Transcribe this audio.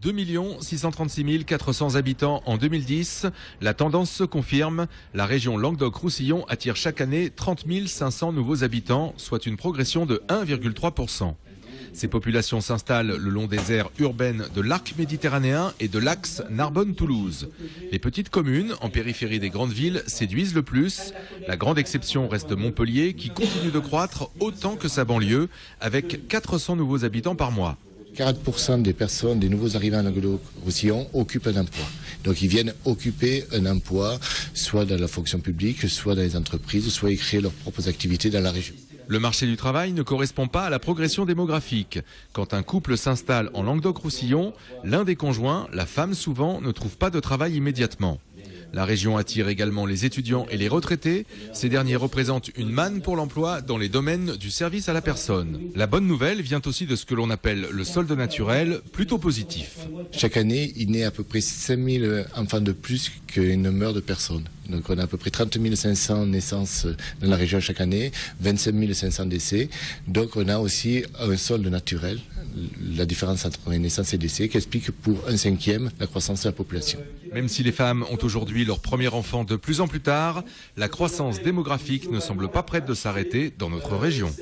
2 636 400 habitants en 2010, la tendance se confirme. La région Languedoc-Roussillon attire chaque année 30 500 nouveaux habitants, soit une progression de 1,3%. Ces populations s'installent le long des aires urbaines de l'arc méditerranéen et de l'axe Narbonne-Toulouse. Les petites communes, en périphérie des grandes villes, séduisent le plus. La grande exception reste Montpellier, qui continue de croître autant que sa banlieue, avec 400 nouveaux habitants par mois. 40% des personnes, des nouveaux arrivants à Languedoc-Roussillon occupent un emploi. Donc ils viennent occuper un emploi, soit dans la fonction publique, soit dans les entreprises, soit ils créent leurs propres activités dans la région. Le marché du travail ne correspond pas à la progression démographique. Quand un couple s'installe en Languedoc-Roussillon, l'un des conjoints, la femme souvent, ne trouve pas de travail immédiatement. La région attire également les étudiants et les retraités. Ces derniers représentent une manne pour l'emploi dans les domaines du service à la personne. La bonne nouvelle vient aussi de ce que l'on appelle le solde naturel, plutôt positif. Chaque année, il naît à peu près 5000 enfants de plus qu'il ne meurt de personnes. Donc on a à peu près 30 500 naissances dans la région chaque année, 25 500 décès. Donc on a aussi un solde naturel, la différence entre les naissances et les décès, qui explique pour 1/5 la croissance de la population. Même si les femmes ont aujourd'hui leur premier enfant de plus en plus tard, la croissance démographique ne semble pas prête de s'arrêter dans notre région.